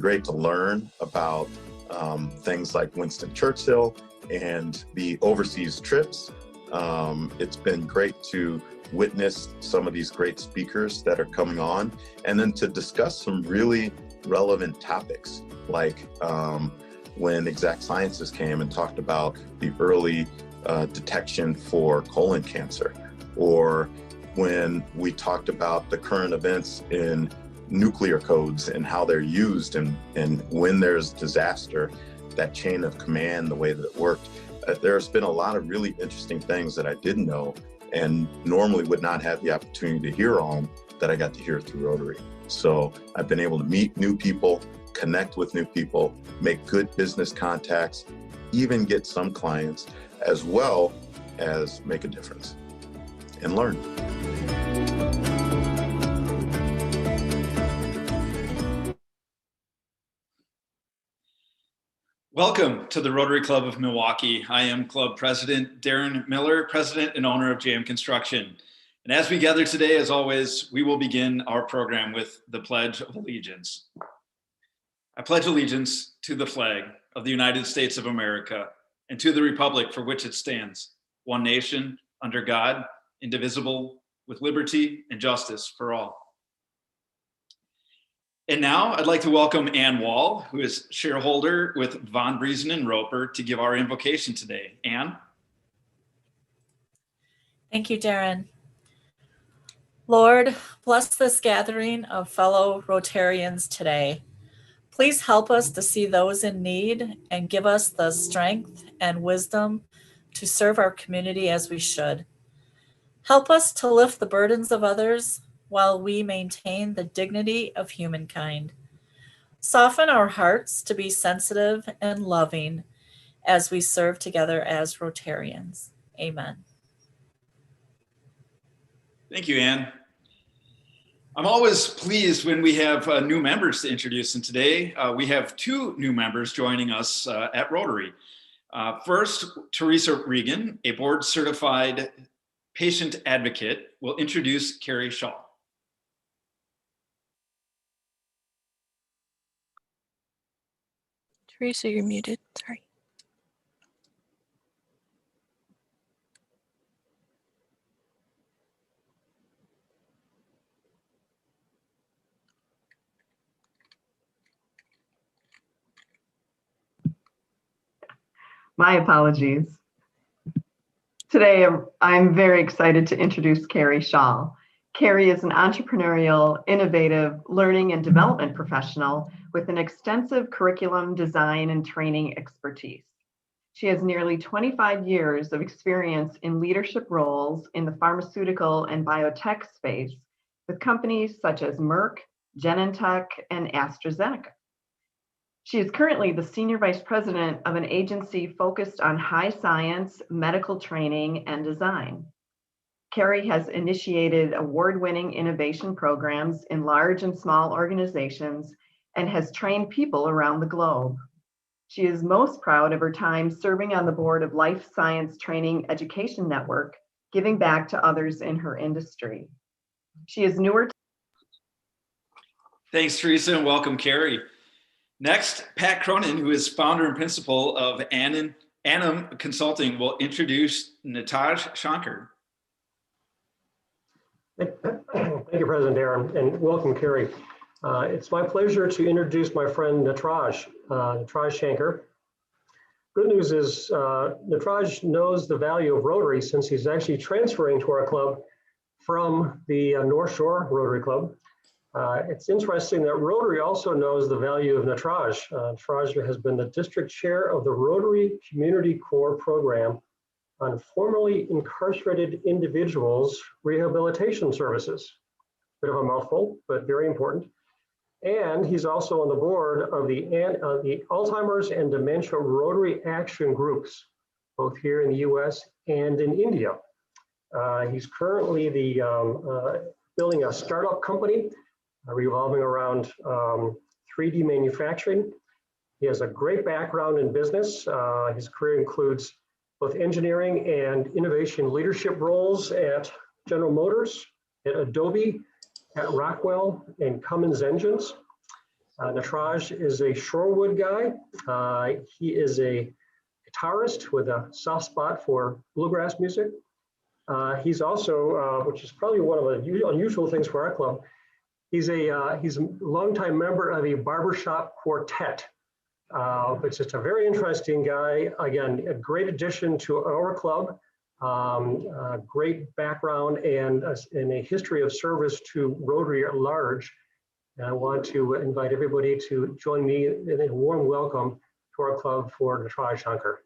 great to learn about things like Winston Churchill and the overseas trips. It's been great to witness some of these great speakers that are coming on, and then to discuss some really relevant topics, like when Exact Sciences came and talked about the early detection for colon cancer, or when we talked about the current events in nuclear codes and how they're used, and when there's disaster, that chain of command, the way that it worked. There's been a lot of really interesting things that I didn't know and normally would not have the opportunity to hear on, that I got to hear through Rotary. So I've been able to meet new people, connect with new people, make good business contacts, even get some clients, as well as make a difference and learn. Welcome to the Rotary Club of Milwaukee. I am Club President Darren Miller, President and owner of JM Construction. And as we gather today, as always, we will begin our program with the Pledge of Allegiance. I pledge allegiance to the flag of the United States of America and to the republic for which it stands, one nation, under God, indivisible, with liberty and justice for all. And now I'd like to welcome Ann Wall, who is shareholder with Von Briesen and Roper, to give our invocation today. Ann? Thank you, Darren. Lord, bless this gathering of fellow Rotarians today. Please help us to see those in need and give us the strength and wisdom to serve our community as we should. Help us to lift the burdens of others while we maintain the dignity of humankind. Soften our hearts to be sensitive and loving as we serve together as Rotarians. Amen. Thank you, Ann. I'm always pleased when we have new members to introduce, and today we have two new members joining us at Rotary. First, Teresa Regan, a board-certified patient advocate, will introduce Carrie Shaw. Teresa, you're muted, sorry. My apologies. Today, I'm very excited to introduce Carrie Shaw. Carrie is an entrepreneurial, innovative learning and development professional with an extensive curriculum design and training expertise. She has nearly 25 years of experience in leadership roles in the pharmaceutical and biotech space with companies such as Merck, Genentech, and AstraZeneca. She is currently the Senior Vice President of an agency focused on high science, medical training, and design. Carrie has initiated award-winning innovation programs in large and small organizations and has trained people around the globe. She is most proud of her time serving on the board of Life Science Training Education Network, giving back to others in her industry. She is newer. Thanks, Teresa, and welcome, Carrie. Next, Pat Cronin, who is founder and principal of Annam Consulting, will introduce Nataj Shankar. Thank you, President Darren, and welcome, Carrie. It's my pleasure to introduce my friend Nataj Shankar. Good news is Nataj knows the value of Rotary since he's actually transferring to our club from the North Shore Rotary Club. It's interesting that Rotary also knows the value of Nataj. Nataj has been the district chair of the Rotary Community Corps program on formerly incarcerated individuals' rehabilitation services. Bit of a mouthful, but very important. And he's also on the board of the Alzheimer's and Dementia Rotary Action Groups, both here in the US and in India. He's currently building a startup company revolving around 3D manufacturing. He has a great background in business. His career includes both engineering and innovation leadership roles at General Motors, at Adobe, at Rockwell, and Cummins Engines. Natraj is a Shorewood guy. He is a guitarist with a soft spot for bluegrass music. He's also, which is probably one of the unusual things for our club, he's a longtime member of a barbershop quartet. It's just a very interesting guy. Again, a great addition to our club, great background and a history of service to Rotary at large. And I want to invite everybody to join me in a warm welcome to our club for Natraj Shankar.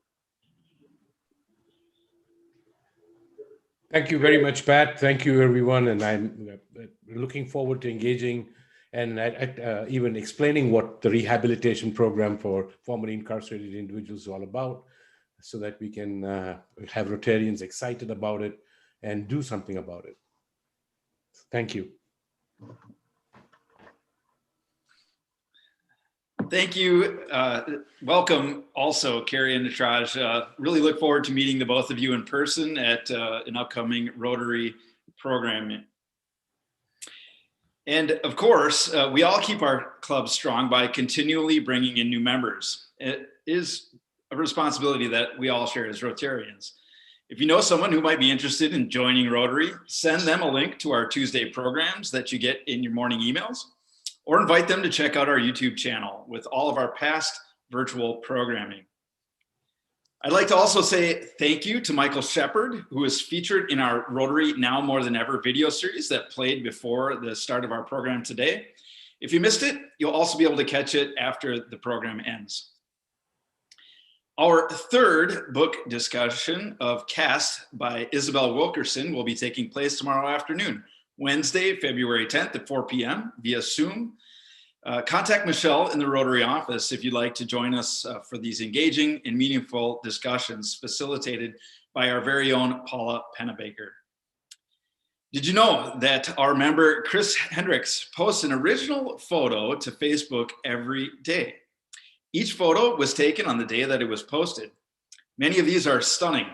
Thank you very much, Pat. Thank you, everyone. And I'm looking forward to engaging and even explaining what the rehabilitation program for formerly incarcerated individuals is all about, so that we can have Rotarians excited about it and do something about it. Thank you. Thank you. Welcome also, Carrie and Natraj. Really look forward to meeting the both of you in person at an upcoming Rotary program. And of course, we all keep our club strong by continually bringing in new members. It is a responsibility that we all share as Rotarians. If you know someone who might be interested in joining Rotary, send them a link to our Tuesday programs that you get in your morning emails, or invite them to check out our YouTube channel with all of our past virtual programming. I'd like to also say thank you to Michael Shepard, who is featured in our Rotary Now More Than Ever video series that played before the start of our program today. If you missed it, you'll also be able to catch it after the program ends. Our third book discussion of Cast by Isabel Wilkerson will be taking place tomorrow afternoon, Wednesday, February 10th at 4 p.m. via Zoom. Contact Michelle in the Rotary office if you'd like to join us for these engaging and meaningful discussions facilitated by our very own Paula Pennebaker. Did you know that our member Chris Hendricks posts an original photo to Facebook every day? Each photo was taken on the day that it was posted. Many of these are stunning.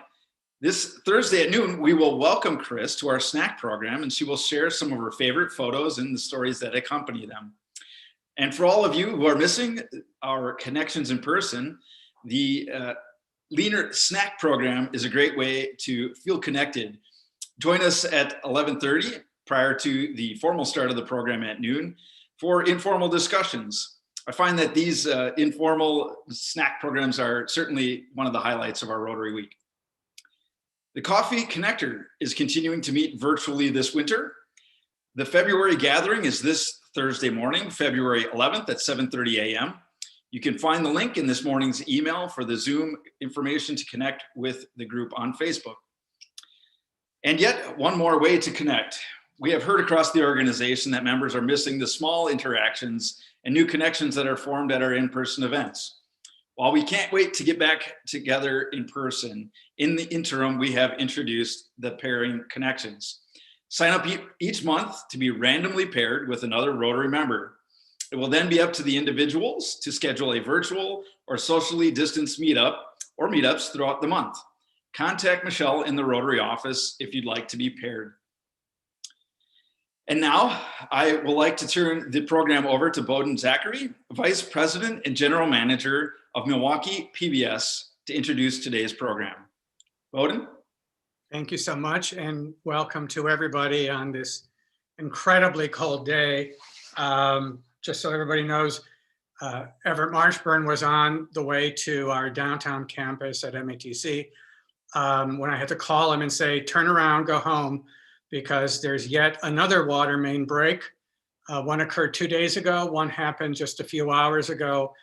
This Thursday at noon, we will welcome Chris to our snack program, and she will share some of her favorite photos and the stories that accompany them. And for all of you who are missing our connections in person, the Leaner Snack program is a great way to feel connected. Join us at 11:30 prior to the formal start of the program at noon for informal discussions. I find that these informal snack programs are certainly one of the highlights of our Rotary Week. The Coffee Connector is continuing to meet virtually this winter. The February gathering is this Thursday morning, February 11th at 7:30 a.m. You can find the link in this morning's email for the Zoom information to connect with the group on Facebook. And yet one more way to connect. We have heard across the organization that members are missing the small interactions and new connections that are formed at our in-person events. While we can't wait to get back together in person, in the interim, we have introduced the Pairing Connections. Sign up each month to be randomly paired with another Rotary member. It will then be up to the individuals to schedule a virtual or socially distanced meetup or meetups throughout the month. Contact Michelle in the Rotary office if you'd like to be paired. And now I would like to turn the program over to Bowden Zachary, Vice President and General Manager of Milwaukee PBS, to introduce today's program. Bowden? Thank you so much, and welcome to everybody on this incredibly cold day. Just so everybody knows, Everett Marshburn was on the way to our downtown campus at MATC when I had to call him and say, turn around, go home, because there's yet another water main break. One occurred 2 days ago, one happened just a few hours ago.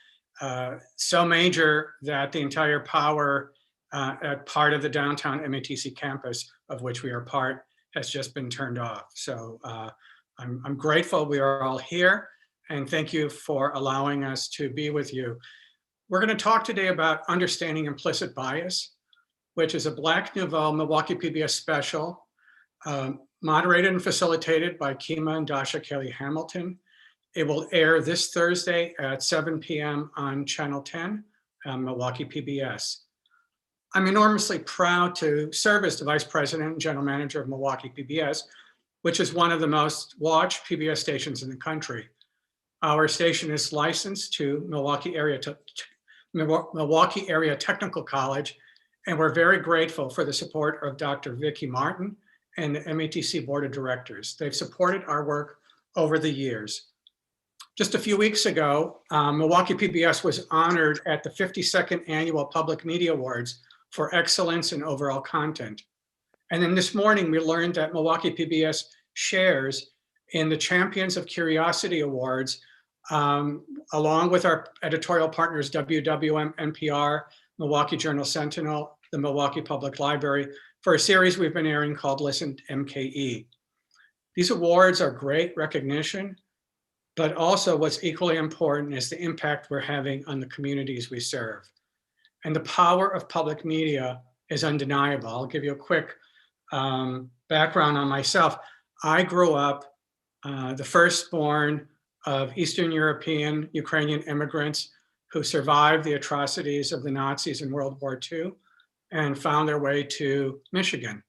So major that the entire power at part of the downtown MATC campus, of which we are part, has just been turned off. So I'm grateful we are all here, and thank you for allowing us to be with you. We're going to talk today about understanding implicit bias, which is a Black Noveau Milwaukee PBS special, moderated and facilitated by Kima and Dasha Kelly Hamilton. It will air this Thursday at 7 p.m. on Channel 10, Milwaukee PBS. I'm enormously proud to serve as the Vice President and General Manager of Milwaukee PBS, which is one of the most watched PBS stations in the country. Our station is licensed to Milwaukee Area Technical College, and we're very grateful for the support of Dr. Vicki Martin and the METC Board of Directors. They've supported our work over the years. Just a few weeks ago, Milwaukee PBS was honored at the 52nd Annual Public Media Awards for excellence in overall content. And then this morning, we learned that Milwaukee PBS shares in the Champions of Curiosity Awards, along with our editorial partners, WWM, NPR, Milwaukee Journal Sentinel, the Milwaukee Public Library, for a series we've been airing called Listen MKE. These awards are great recognition, but also what's equally important is the impact we're having on the communities we serve. And the power of public media is undeniable. I'll give you a quick background on myself. I grew up the firstborn of Eastern European Ukrainian immigrants who survived the atrocities of the Nazis in World War II and found their way to Michigan.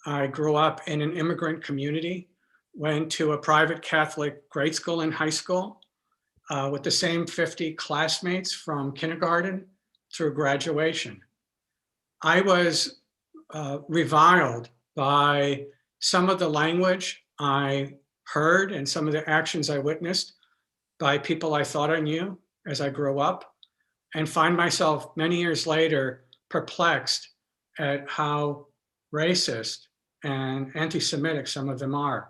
I grew up in an immigrant community, went to a private Catholic grade school and high school with the same 50 classmates from kindergarten through graduation. I was reviled by some of the language I heard and some of the actions I witnessed by people I thought I knew as I grew up, and find myself many years later perplexed at how racist and anti-Semitic some of them are.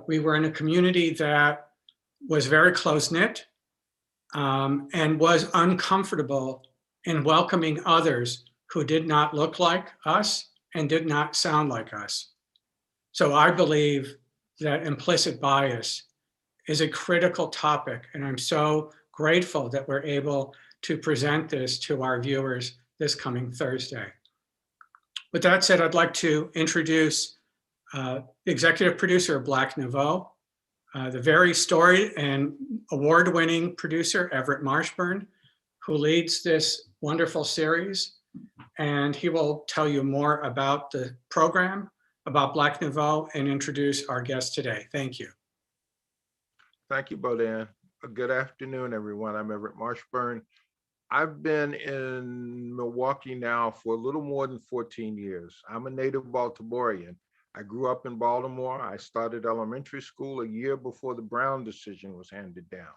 We were in a community that was very close-knit and was uncomfortable in welcoming others who did not look like us and did not sound like us. So I believe that implicit bias is a critical topic, and I'm so grateful that we're able to present this to our viewers this coming Thursday. With that said, I'd like to introduce the executive producer of Black Noveau, the very storied and award-winning producer, Everett Marshburn, who leads this wonderful series. And he will tell you more about the program, about Black Noveau, and introduce our guest today. Thank you. Thank you, Bodan. Good afternoon, everyone. I'm Everett Marshburn. I've been in Milwaukee now for a little more than 14 years. I'm a native Baltimorean. I grew up in Baltimore. I started elementary school a year before the Brown decision was handed down.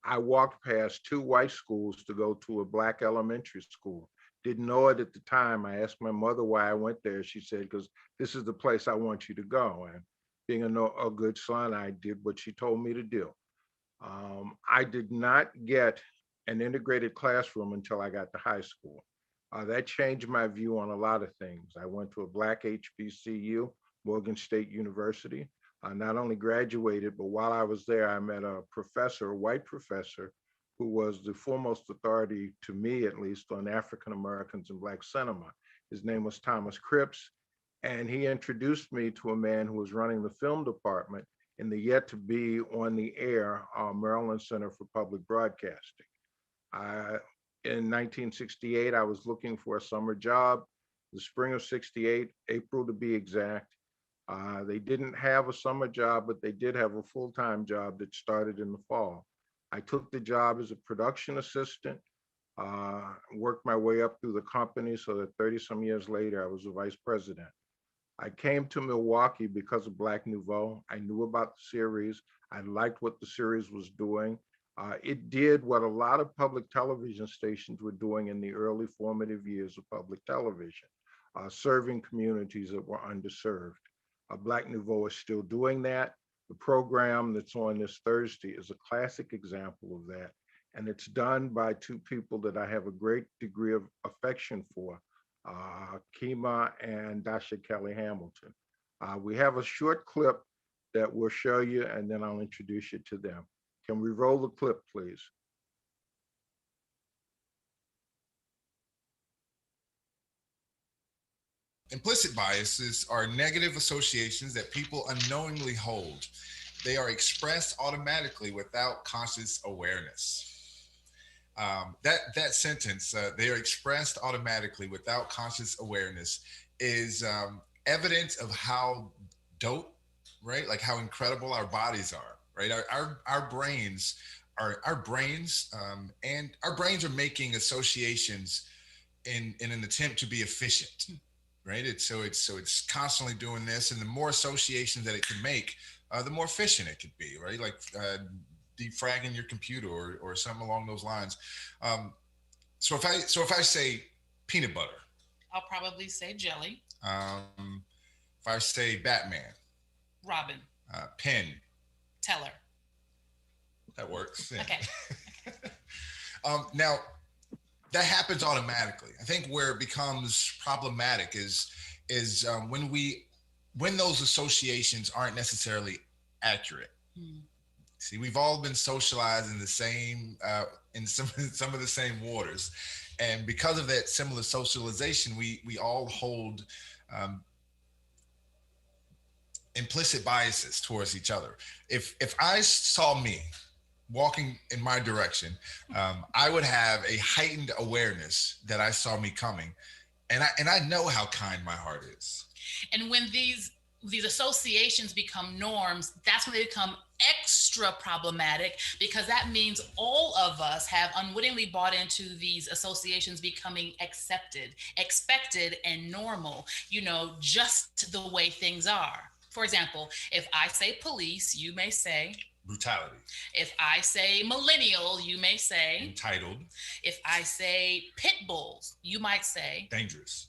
I walked past 2 white schools to go to a Black elementary school. Didn't know it at the time. I asked my mother why I went there. She said, because this is the place I want you to go. And being a good son, I did what she told me to do. I did not get an integrated classroom until I got to high school. That changed my view on a lot of things. I went to a Black HBCU, Morgan State University. I not only graduated, but while I was there, I met a professor, a white professor, who was the foremost authority, to me at least, on African Americans and Black cinema. His name was Thomas Cripps, and he introduced me to a man who was running the film department in the yet to be on the air Maryland Center for Public Broadcasting. In 1968, I was looking for a summer job. The spring of '68, April to be exact. They didn't have a summer job, but they did have a full-time job that started in the fall. I took the job as a production assistant, worked my way up through the company so that 30-some years later, I was a vice president. I came to Milwaukee because of Black Noveau. I knew about the series. I liked what the series was doing. It did what a lot of public television stations were doing in the early formative years of public television, serving communities that were underserved. Black Noveau is still doing that. The program that's on this Thursday is a classic example of that. And it's done by 2 people that I have a great degree of affection for, Kima and Dasha Kelly Hamilton. We have a short clip that we'll show you, and then I'll introduce you to them. Can we roll the clip, please? Implicit biases are negative associations that people unknowingly hold. They are expressed automatically without conscious awareness. That sentence, they are expressed automatically without conscious awareness, is evidence of how dope, right? Like how incredible our bodies are. right? Our brains are making associations in an attempt to be efficient, right? It's constantly doing this, and the more associations that it can make, the more efficient it could be, right? Like defragging your computer or something along those lines. So if I say peanut butter, I'll probably say jelly. If I say Batman, Robin. Pen, Teller. That works. Yeah. Okay. Now, that happens automatically. I think where it becomes problematic is when those associations aren't necessarily accurate. See, we've all been socialized in the same in some of the same waters, and because of that similar socialization, we all hold implicit biases towards each other. If I saw me walking in my direction, I would have a heightened awareness that I saw me coming, and I know how kind my heart is. And when these associations become norms, that's when they become extra problematic, because that means all of us have unwittingly bought into these associations becoming accepted, expected, and normal, just the way things are. For example, if I say police, you may say brutality. If I say millennial, you may say entitled. If I say pit bulls, you might say dangerous.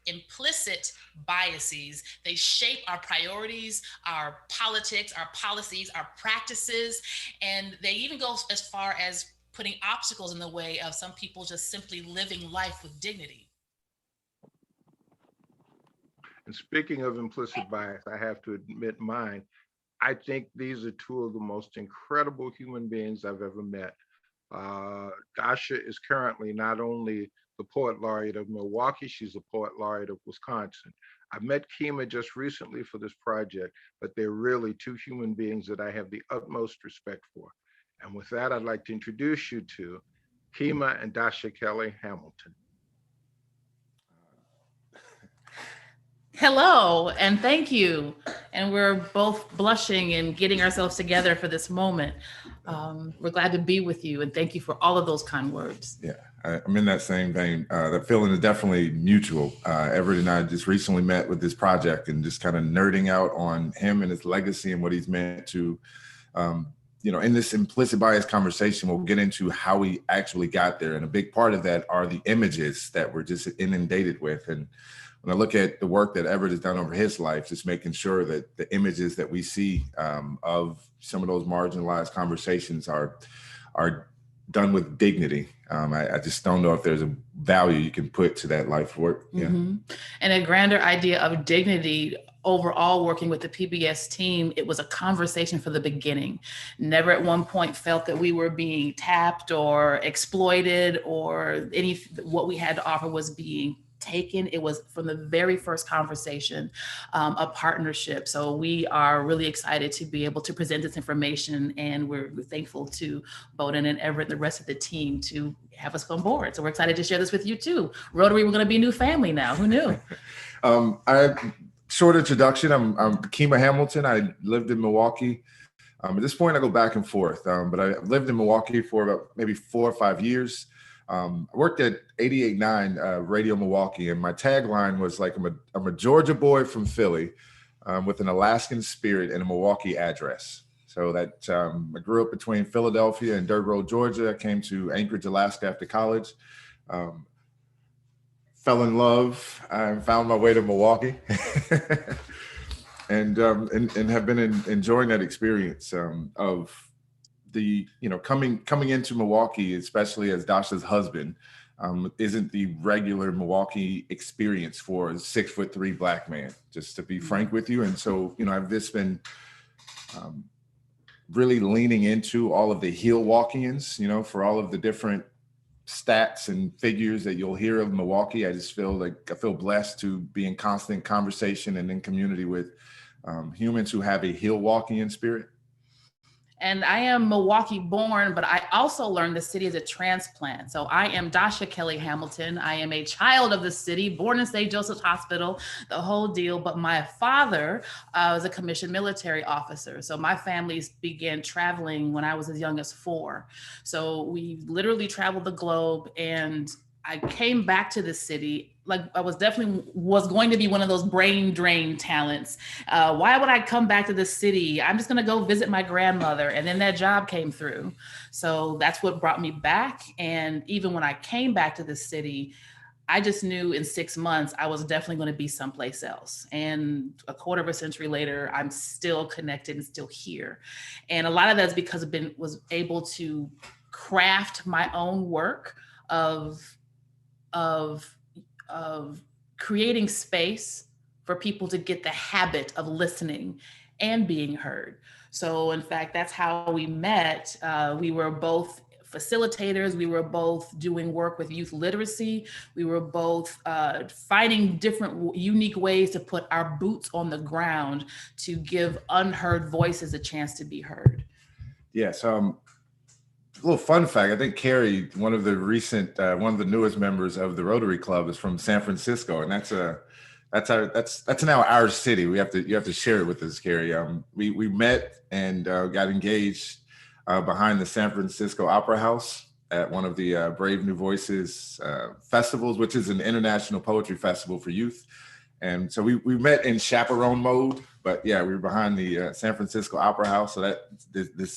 Implicit biases, they shape our priorities, our politics, our policies, our practices, and they even go as far as putting obstacles in the way of some people just simply living life with dignity. And speaking of implicit bias, I have to admit mine. I think these are two of the most incredible human beings I've ever met. Dasha is currently not only the poet laureate of Milwaukee, she's the poet laureate of Wisconsin. I met Kima just recently for this project, but they're really two human beings that I have the utmost respect for. And with that, I'd like to introduce you to Kima and Dasha Kelly Hamilton. Hello, and thank you. And we're both blushing and getting ourselves together for this moment. We're glad to be with you, and thank you for all of those kind words. Yeah, I'm in that same vein. That feeling is definitely mutual. Everett and I just recently met with this project and just kind of nerding out on him and his legacy and what he's meant to, in this implicit bias conversation, we'll get into how we actually got there. And a big part of that are the images that we're just inundated with. And when I look at the work that Everett has done over his life, just making sure that the images that we see of some of those marginalized conversations are done with dignity. I just don't know if there's a value you can put to that life work. Yeah. Mm-hmm. And a grander idea of dignity. Overall, working with the PBS team, it was a conversation from the beginning. Never at one point felt that we were being tapped or exploited or what we had to offer was being taken. It was from the very first conversation, a partnership. So we are really excited to be able to present this information, and we're thankful to Bowden and Everett and the rest of the team to have us on board. So we're excited to share this with you too. Rotary, we're going to be a new family now. Who knew? Short introduction. I'm Kima Hamilton. I lived in Milwaukee. At this point, I go back and forth, but I lived in Milwaukee for about maybe 4 or 5 years. I worked at 88.9 Radio Milwaukee, and my tagline was like, I'm a Georgia boy from Philly with an Alaskan spirit and a Milwaukee address. So that I grew up between Philadelphia and Dirt Road, Georgia. I came to Anchorage, Alaska after college. Fell in love and found my way to Milwaukee and have been enjoying that experience of the, coming into Milwaukee, especially as Dasha's husband, isn't the regular Milwaukee experience for a 6'3" Black man, just to be frank with you. And so, I've just been really leaning into all of the Hill-Walkians, for all of the different stats and figures that you'll hear of Milwaukee. I just feel blessed to be in constant conversation and in community with humans who have a Hill-Walkian spirit. And I am Milwaukee born, but I also learned the city as a transplant. So I am Dasha Kelly Hamilton. I am a child of the city, born in St. Joseph's Hospital, the whole deal. But my father was a commissioned military officer. So my family began traveling when I was as young as 4. So we literally traveled the globe, and I came back to the city. Like, I was going to be one of those brain drain talents. Why would I come back to the city? I'm just going to go visit my grandmother. And then that job came through. So that's what brought me back. And even when I came back to the city, I just knew in 6 months, I was definitely going to be someplace else. And a quarter of a century later, I'm still connected and still here. And a lot of that's because I was able to craft my own work of creating space for people to get the habit of listening and being heard. So in fact, that's how we met. We were both facilitators. We were both doing work with youth literacy. We were both finding different unique ways to put our boots on the ground to give unheard voices a chance to be heard. Yes. A little fun fact, I think Carrie, one of the newest members of the Rotary Club, is from San Francisco, and that's now our city. You have to share it with us, Carrie. We met and got engaged behind the San Francisco Opera House at one of the Brave New Voices festivals, which is an international poetry festival for youth. And so we met in chaperone mode, but yeah, we were behind the San Francisco Opera House. So that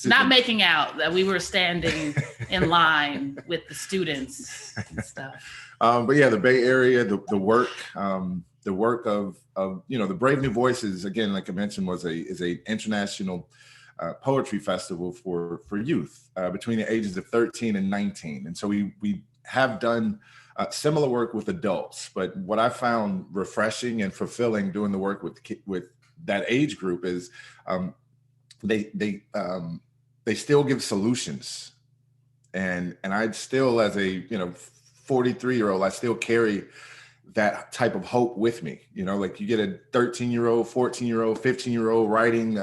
not making out, that we were standing in line with the students and stuff. But yeah, the Bay Area, the work of the Brave New Voices, again, like I mentioned, is a international poetry festival for youth between the ages of 13 and 19. And so we have done similar work with adults, but what I found refreshing and fulfilling doing the work with that age group is they still give solutions, and I still, as a 43-year-old, I still carry that type of hope with me. Like you get a 13-year-old, 14-year-old, 15-year-old writing,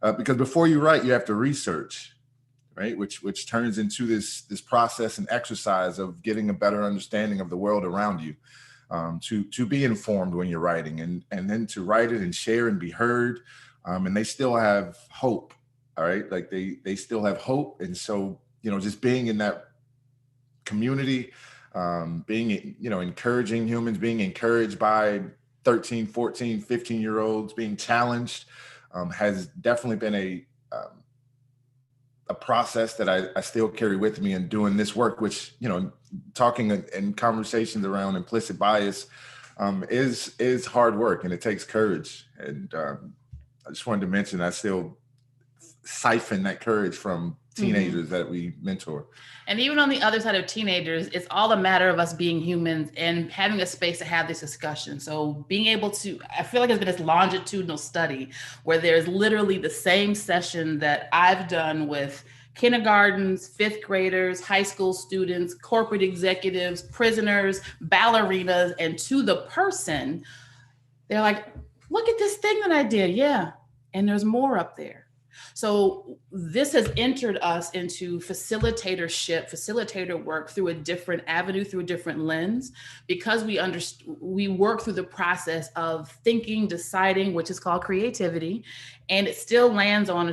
because before you write, you have to research. Right, which turns into this process and exercise of getting a better understanding of the world around you, to be informed when you're writing, and then to write it and share and be heard, and they still have hope. All right, like they still have hope, and so just being in that community, being encouraging humans, being encouraged by 13, 14, 15-year-olds, being challenged, has definitely been a process that I still carry with me in doing this work, which, talking in conversations around implicit bias is hard work, and it takes courage. And I just wanted to mention, I still siphon that courage from teenagers that we mentor. And even on the other side of teenagers, it's all a matter of us being humans and having a space to have this discussion. So being able to, I feel like it's been this longitudinal study where there's literally the same session that I've done with kindergartens, 5th graders, high school students, corporate executives, prisoners, ballerinas, and to the person, they're like, look at this thing that I did. Yeah. And there's more up there. So this has entered us into facilitator work through a different avenue, through a different lens, because we work through the process of thinking, deciding, which is called creativity, and it still lands on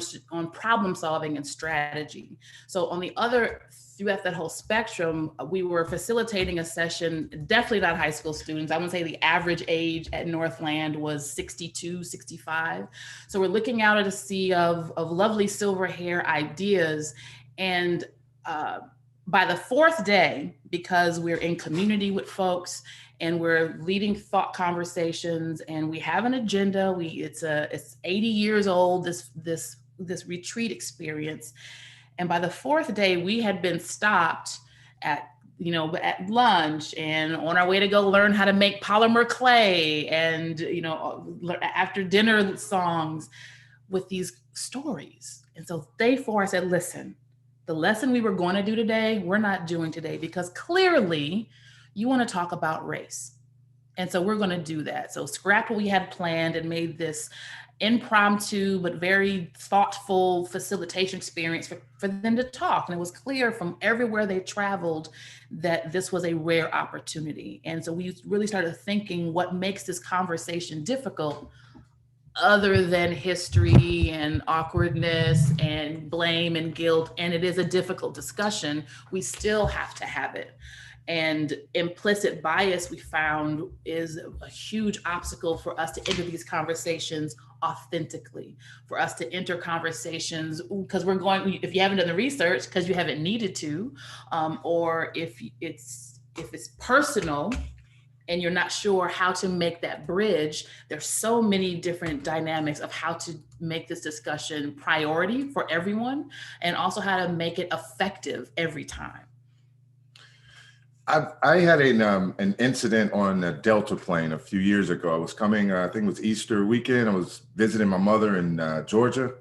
problem solving and strategy. So on the other, throughout that whole spectrum, we were facilitating a session, definitely not high school students. I would say the average age at Northland was 62, 65. So we're looking out at a sea of lovely silver hair ideas. And by the 4th day, because we're in community with folks and we're leading thought conversations and we have an agenda, it's 80 years old, this retreat experience. And by the 4th day, we had been stopped at lunch and on our way to go learn how to make polymer clay and, after dinner songs with these stories. And so day 4, I said, listen, the lesson we were going to do today, we're not doing today, because clearly you want to talk about race. And so we're going to do that. So scrapped what we had planned and made this impromptu but very thoughtful facilitation experience for them to talk. And it was clear from everywhere they traveled that this was a rare opportunity. And so we really started thinking, what makes this conversation difficult other than history and awkwardness and blame and guilt? And it is a difficult discussion. We still have to have it. And implicit bias, we found, is a huge obstacle for us to enter these conversations authentically, for us to enter conversations, because we're going, if you haven't done the research, because you haven't needed to, or if it's personal and you're not sure how to make that bridge, there's so many different dynamics of how to make this discussion priority for everyone, and also how to make it effective every time. I had an incident on a Delta plane a few years ago. I was coming, I think it was Easter weekend. I was visiting my mother in Georgia,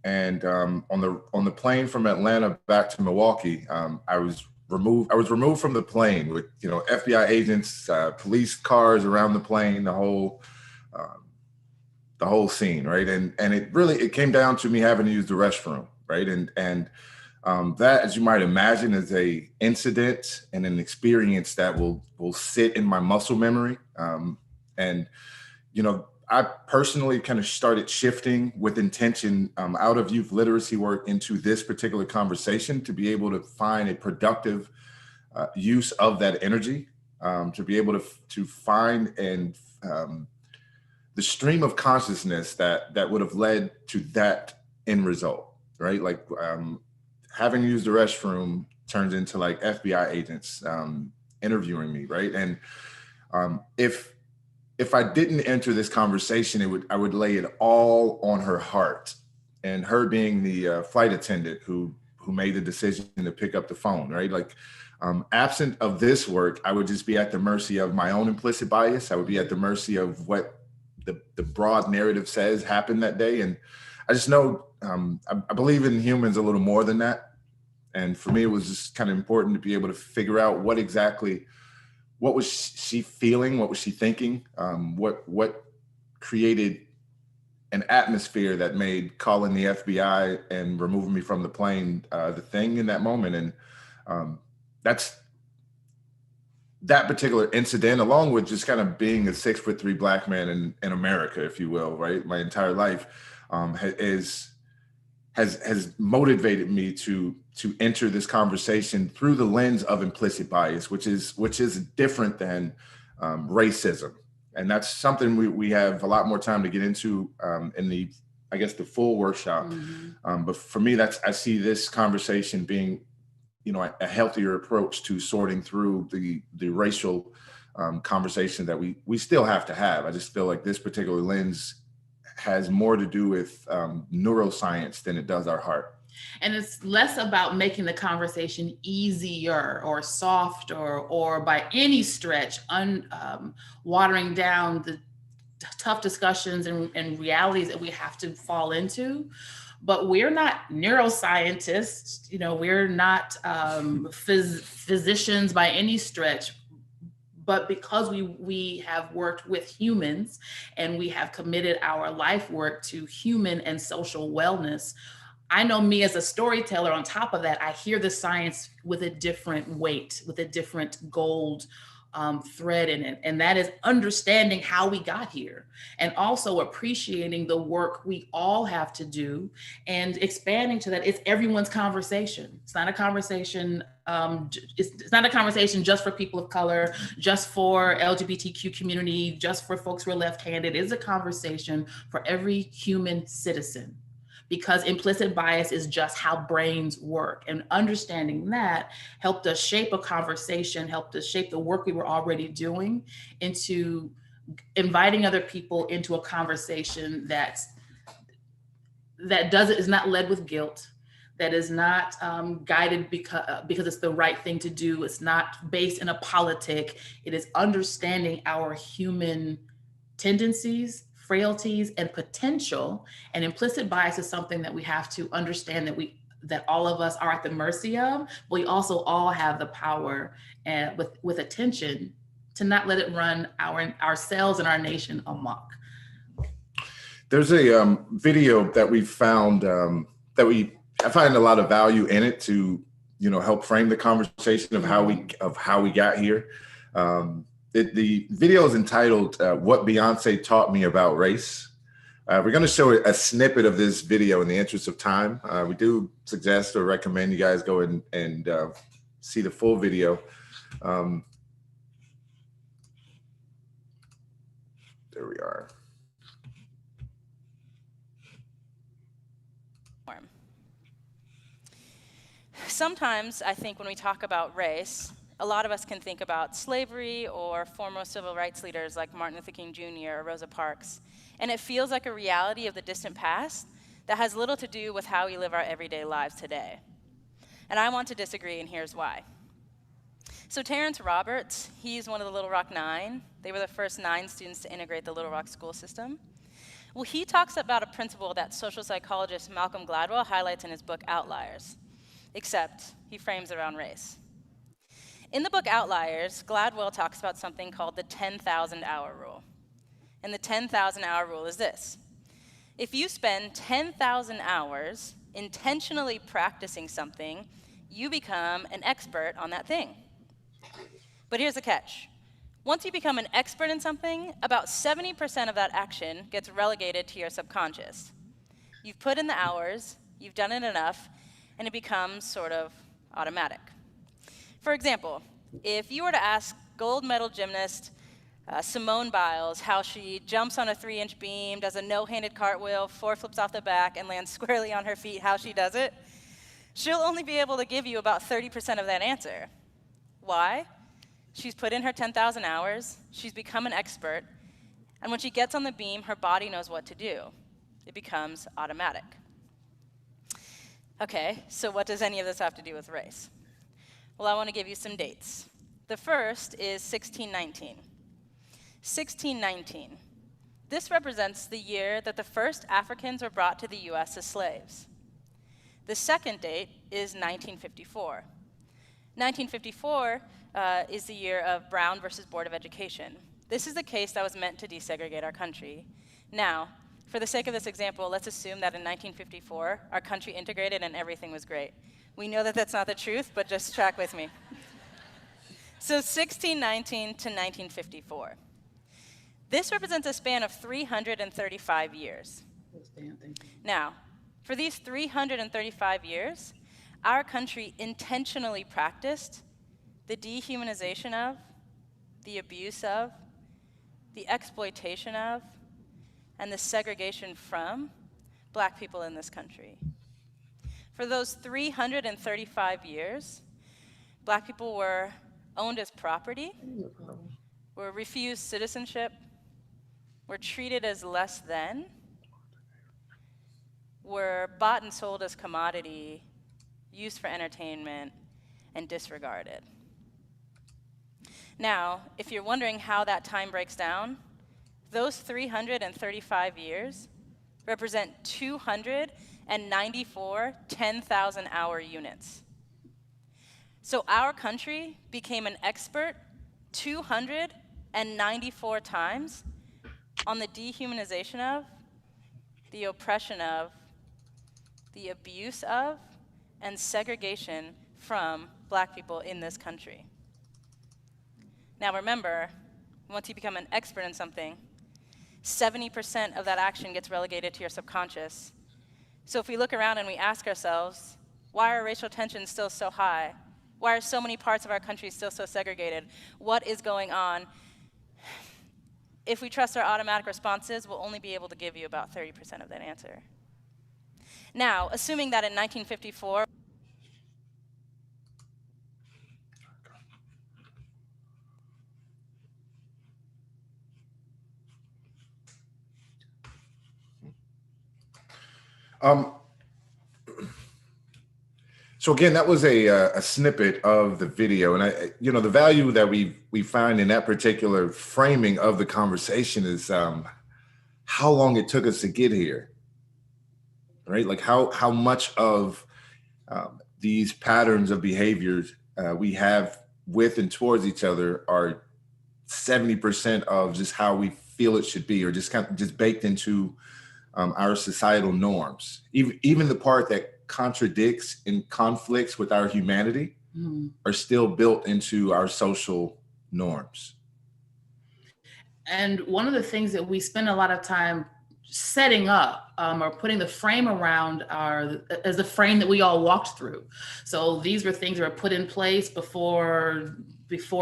and on the plane from Atlanta back to Milwaukee, I was removed from the plane with, you know, FBI agents, police cars around the plane, the whole scene, right? And it came down to me having to use the restroom, right? And that, as you might imagine, is a incident and an experience that will sit in my muscle memory. And, you know, I personally kind of started shifting with intention out of youth literacy work into this particular conversation to be able to find a productive use of that energy, to be able to find and the stream of consciousness that would have led to that end result, right? Like, having used the restroom turns into like FBI agents interviewing me, right? And if I didn't enter this conversation, I would lay it all on her heart, and her being the flight attendant who made the decision to pick up the phone, right? Like, absent of this work, I would just be at the mercy of my own implicit bias. I would be at the mercy of what the broad narrative says happened that day. And I just know, I believe in humans a little more than that. And for me, it was just kind of important to be able to figure out what was she feeling? What was she thinking? What created an atmosphere that made calling the FBI and removing me from the plane the thing in that moment? And that's that particular incident, along with just kind of being a 6'3" Black man in America, if you will, right? My entire life has motivated me to enter this conversation through the lens of implicit bias, which is different than racism. And that's something we have a lot more time to get into in the full workshop. Mm-hmm. But for me, I see this conversation being, you know, a healthier approach to sorting through the racial conversation that we still have to have. I just feel like this particular lens has more to do with neuroscience than it does our heart. And it's less about making the conversation easier or soft or by any stretch watering down the tough discussions and realities that we have to fall into. But we're not neuroscientists, you know, we're not physicians by any stretch. But because we have worked with humans and we have committed our life work to human and social wellness, I know me as a storyteller, on top of that, I hear the science with a different weight, with a different gold thread in it. And that is understanding how we got here and also appreciating the work we all have to do and expanding to that. It's everyone's conversation. It's not a conversation. It's not a conversation just for people of color, just for LGBTQ community, just for folks who are left-handed. It is a conversation for every human citizen, because implicit bias is just how brains work. And understanding that helped us shape a conversation, helped us shape the work we were already doing into inviting other people into a conversation is not led with guilt, that is not guided because it's the right thing to do. It's not based in a politic. It is understanding our human tendencies, frailties, and potential. And implicit bias is something that we have to understand that all of us are at the mercy of. But we also all have the power and with attention to not let it run ourselves and our nation amok. There's a video that we found I find a lot of value in it to, help frame the conversation of how we got here. The video is entitled "What Beyonce Taught Me About Race." We're going to show a snippet of this video in the interest of time. We do suggest or recommend you guys go and see the full video. There we are. Sometimes I think when we talk about race, a lot of us can think about slavery or former civil rights leaders like Martin Luther King Jr. or Rosa Parks. And it feels like a reality of the distant past that has little to do with how we live our everyday lives today. And I want to disagree, and here's why. So Terrence Roberts, he's one of the Little Rock Nine. They were the first 9 students to integrate the Little Rock school system. Well, he talks about a principle that social psychologist Malcolm Gladwell highlights in his book Outliers, except he frames around race. In the book Outliers, Gladwell talks about something called the 10,000-hour rule. And the 10,000-hour rule is this: if you spend 10,000 hours intentionally practicing something, you become an expert on that thing. But here's the catch. Once you become an expert in something, about 70% of that action gets relegated to your subconscious. You've put in the hours, you've done it enough, and it becomes sort of automatic. For example, if you were to ask gold medal gymnast Simone Biles how she jumps on a 3-inch beam, does a no-handed cartwheel, 4 flips off the back, and lands squarely on her feet, how she does it, she'll only be able to give you about 30% of that answer. Why? She's put in her 10,000 hours, she's become an expert, and when she gets on the beam, her body knows what to do. It becomes automatic. Okay, so what does any of this have to do with race? Well, I want to give you some dates. The first is 1619. 1619. This represents the year that the first Africans were brought to the US as slaves. The second date is 1954. 1954 is the year of Brown versus Board of Education. This is the case that was meant to desegregate our country. Now, for the sake of this example, let's assume that in 1954, our country integrated and everything was great. We know that that's not the truth, but just track with me. So 1619 to 1954. This represents a span of 335 years. Now, for these 335 years, our country intentionally practiced the dehumanization of, the abuse of, the exploitation of, and the segregation from Black people in this country. For those 335 years, Black people were owned as property, were refused citizenship, were treated as less than, were bought and sold as commodity, used for entertainment, and disregarded. Now, if you're wondering how that time breaks down, those 335 years represent 294 10,000-hour units. So our country became an expert 294 times on the dehumanization of, the oppression of, the abuse of, and segregation from Black people in this country. Now remember, once you become an expert in something, 70% of that action gets relegated to your subconscious. So if we look around and we ask ourselves, why are racial tensions still so high? Why are so many parts of our country still so segregated? What is going on? If we trust our automatic responses, we'll only be able to give you about 30% of that answer. Now, assuming that in 1954, So again, that was a snippet of the video, and the value that we find in that particular framing of the conversation is how long it took us to get here, right? Like how much of these patterns of behaviors we have with and towards each other are 70% of just how we feel it should be, or just kind of just baked into our societal norms, even the part that contradicts and conflicts with our humanity, are still built into our social norms. And one of the things that we spend a lot of time setting up or putting the frame around as the frame that we all walked through. So these were things that were put in place before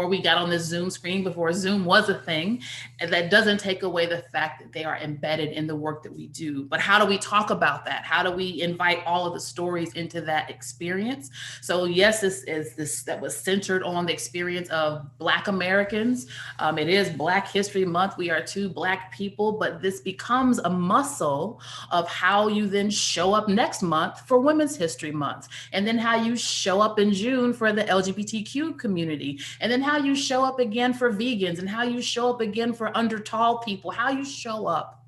we got on this Zoom screen, before Zoom was a thing. And that doesn't take away the fact that they are embedded in the work that we do. But how do we talk about that? How do we invite all of the stories into that experience? So yes, that was centered on the experience of Black Americans. It is Black History Month. We are 2 Black people, but this becomes a muscle of how you then show up next month for Women's History Month. And then how you show up in June for the LGBTQ community. And then how you show up again for vegans, and how you show up again for under tall people, how you show up.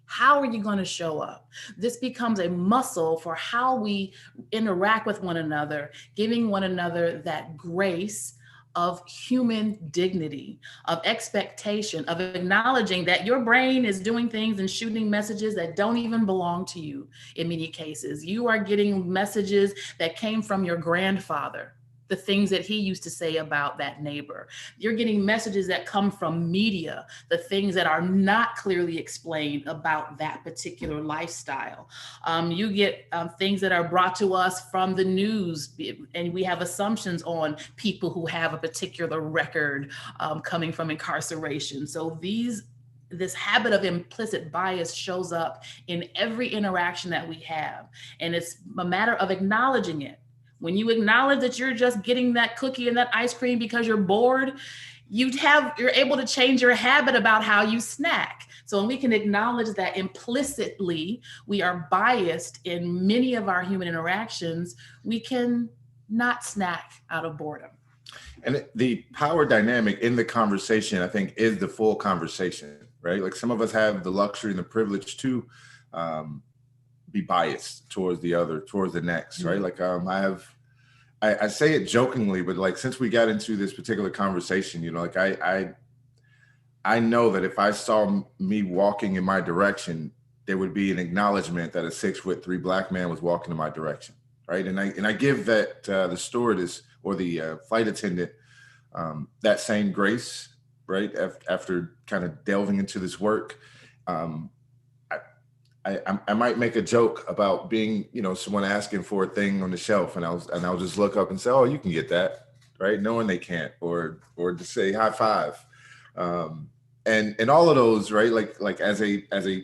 How are you going to show up? This becomes a muscle for how we interact with one another, giving one another that grace of human dignity, of expectation, of acknowledging that your brain is doing things and shooting messages that don't even belong to you in many cases. You are getting messages that came from your grandfather, the things that he used to say about that neighbor. You're getting messages that come from media, the things that are not clearly explained about that particular lifestyle. You get things that are brought to us from the news, and we have assumptions on people who have a particular record coming from incarceration. So this habit of implicit bias shows up in every interaction that we have. And it's a matter of acknowledging it. When you acknowledge that you're just getting that cookie and that ice cream because you're bored, you're able to change your habit about how you snack. So when we can acknowledge that implicitly we are biased in many of our human interactions, we can not snack out of boredom. And the power dynamic in the conversation, I think, is the full conversation, right? Like some of us have the luxury and the privilege to be biased towards the next, right? Like I say it jokingly, but like since we got into this particular conversation, like I know that if I saw me walking in my direction, there would be an acknowledgement that a 6'3" Black man was walking in my direction, right? And I give that the stewardess or the flight attendant that same grace, right? After kind of delving into this work. I might make a joke about being, someone asking for a thing on the shelf, and I'll just look up and say, "Oh, you can get that," right? Knowing they can't, or to say high five, and all of those, right? Like as a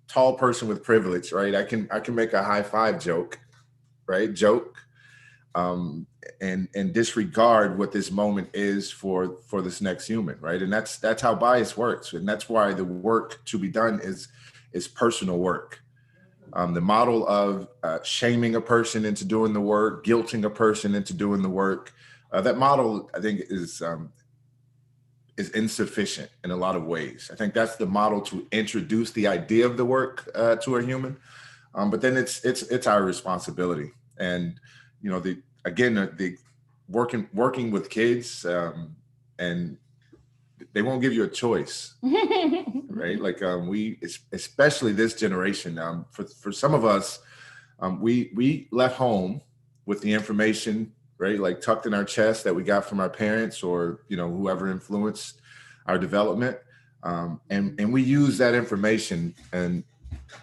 tall person with privilege, right? I can make a high five joke, right? And disregard what this moment is for this next human, right? And that's how bias works, and that's why the work to be done is personal work. The model of shaming a person into doing the work, guilting a person into doing the work, that model, I think, is insufficient in a lot of ways. I think that's the model to introduce the idea of the work to a human, but then it's our responsibility. And the working with kids, and they won't give you a choice. Right? Like we, especially this generation, for some of us, we left home with the information, right? Like tucked in our chest that we got from our parents or, whoever influenced our development. And we use that information, and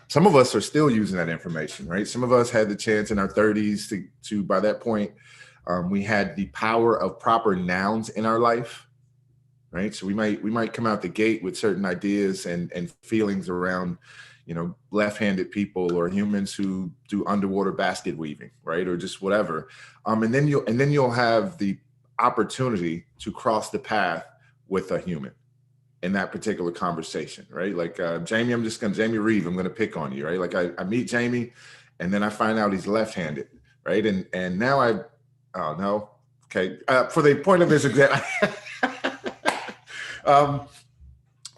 some of us are still using that information, right? Some of us had the chance in our 30s to by that point, we had the power of proper nouns in our life. Right. So we might come out the gate with certain ideas and feelings around, left-handed people or humans who do underwater basket weaving, right? Or just whatever. And then you'll have the opportunity to cross the path with a human in that particular conversation, right? Like Jamie Reeve, I'm gonna pick on you, right? Like I meet Jamie and then I find out he's left-handed, right? And now oh no, okay. For the point of this example.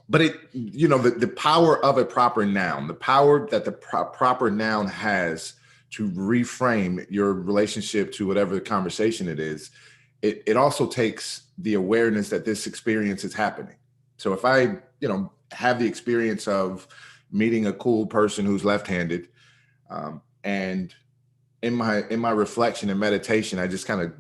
But the power of a proper noun, the power that the proper noun has to reframe your relationship to whatever the conversation it is, it also takes the awareness that this experience is happening. So if I, have the experience of, meeting a cool person who's left-handed. And in my reflection and meditation, I just kind of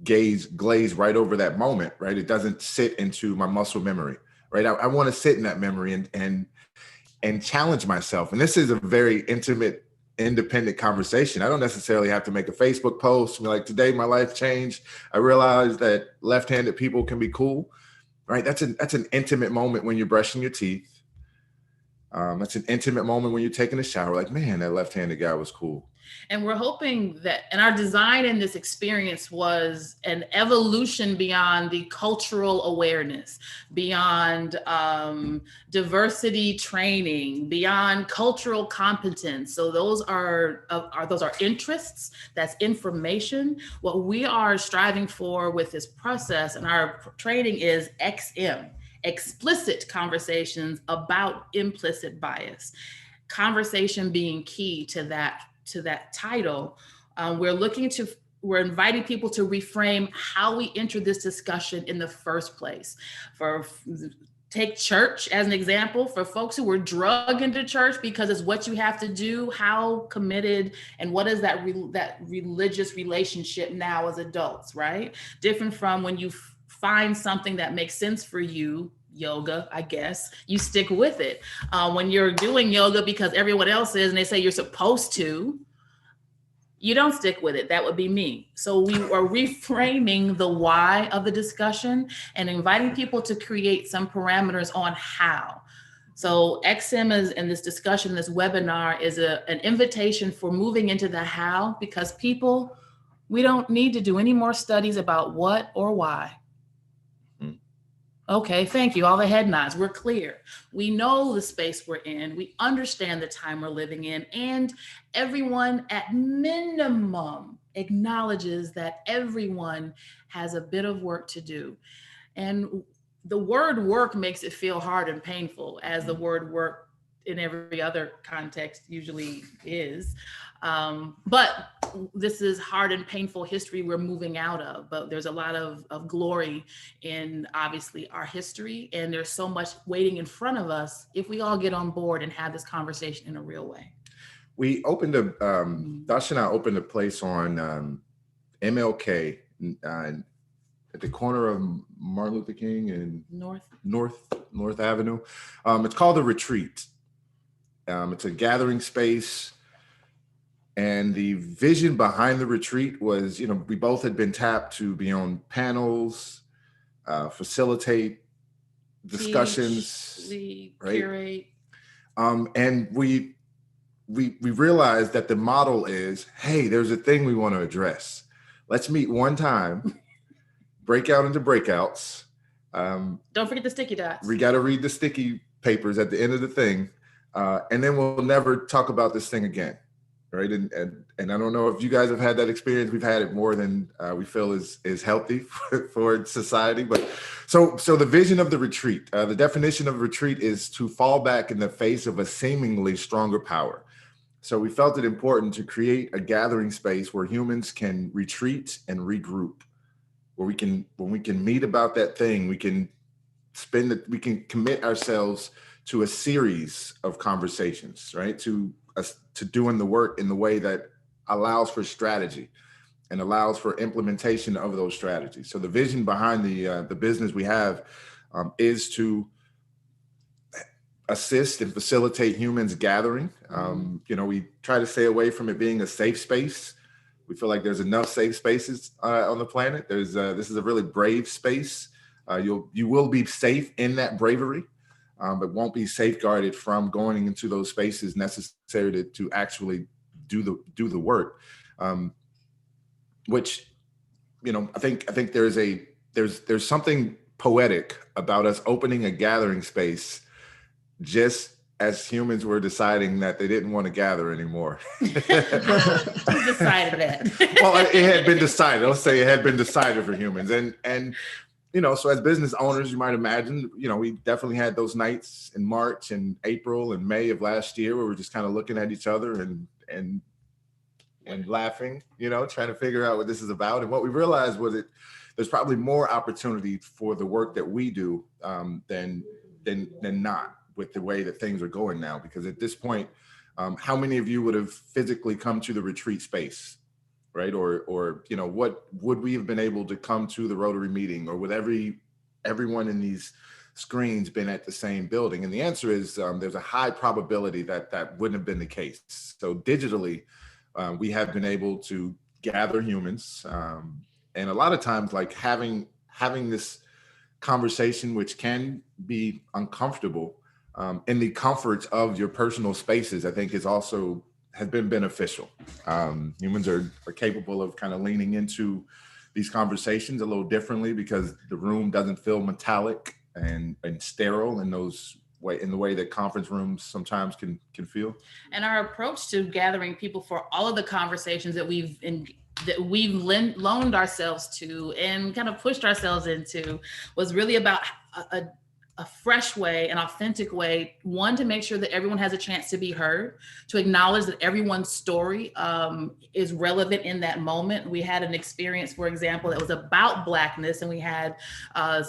glaze right over that moment, right? It doesn't sit into my muscle memory, right? I want to sit in that memory and challenge myself. And this is a very intimate, independent conversation. I don't necessarily have to make a Facebook post and be like, today my life changed. I realized that left-handed people can be cool, right? That's an intimate moment when you're brushing your teeth. That's an intimate moment when you're taking a shower. Like, man, that left-handed guy was cool. And we're hoping that, and our design in this experience was an evolution beyond the cultural awareness, beyond diversity training, beyond cultural competence. So those are interests, that's information. What we are striving for with this process and our training is XM, explicit conversations about implicit bias. Conversation being key to that title. We're inviting people to reframe how we enter this discussion in the first place. Take church as an example. For folks who were drugged into church because it's what you have to do, how committed and what is that religious relationship now as adults, right? Different from when you find something that makes sense for you, yoga, I guess, you stick with it. When you're doing yoga because everyone else is and they say you're supposed to, you don't stick with it. That would be me. So we are reframing the why of the discussion and inviting people to create some parameters on how. So XM is in this discussion, this webinar is an invitation for moving into the how, because people, we don't need to do any more studies about what or why. Okay, thank you. All the head nods. We're clear. We know the space we're in. We understand the time we're living in. And everyone at minimum acknowledges that everyone has a bit of work to do. And the word work makes it feel hard and painful, as the word work in every other context usually is. But this is hard and painful history we're moving out of, but there's a lot of glory in obviously our history, and there's so much waiting in front of us if we all get on board and have this conversation in a real way. We opened Dasha and I opened a place on MLK at the corner of Martin Luther King and North Avenue. It's called The Retreat. It's a gathering space. And the vision behind the retreat was, we both had been tapped to be on panels, facilitate discussions, right? Curate. And we realized that the model is, hey, there's a thing we want to address. Let's meet one time, break out into breakouts. Don't forget the sticky dots. We got to read the sticky papers at the end of the thing. And then we'll never talk about this thing again. Right. And I don't know if you guys have had that experience. We've had it more than we feel is healthy for society. But so the vision of the retreat, the definition of retreat is to fall back in the face of a seemingly stronger power. So we felt it important to create a gathering space where humans can retreat and regroup, where when we can meet about that thing, we can commit ourselves to a series of conversations, right? To doing the work in the way that allows for strategy and allows for implementation of those strategies. So the vision behind the business we have is to assist and facilitate humans gathering. We try to stay away from it being a safe space. We feel like there's enough safe spaces on the planet. This is a really brave space. You will be safe in that bravery. But won't be safeguarded from going into those spaces necessary to actually do the work. Which, I think there's something poetic about us opening a gathering space just as humans were deciding that they didn't want to gather anymore. Who decided that? Well, it had been decided. Let's say it had been decided for humans, and. So as business owners, you might imagine, we definitely had those nights in March and April and May of last year where we're just kind of looking at each other and laughing, trying to figure out what this is about. And what we realized was there's probably more opportunity for the work that we do than not. with the way that things are going now, because at this point, how many of you would have physically come to the retreat space, right? Or you know, what would we have been able to come to the Rotary meeting, or would everyone in these screens been at the same building? And the answer is there's a high probability that that wouldn't have been the case. So digitally, we have been able to gather humans, and a lot of times, like having this conversation, which can be uncomfortable, in the comforts of your personal spaces, I think has been beneficial. Humans are capable of kind of leaning into these conversations a little differently because the room doesn't feel metallic and sterile in the way that conference rooms sometimes can feel. And our approach to gathering people for all of the conversations that we've loaned ourselves to and kind of pushed ourselves into was really about a fresh way, an authentic way, one, to make sure that everyone has a chance to be heard, to acknowledge that everyone's story is relevant in that moment. We had an experience, for example, that was about Blackness, and we had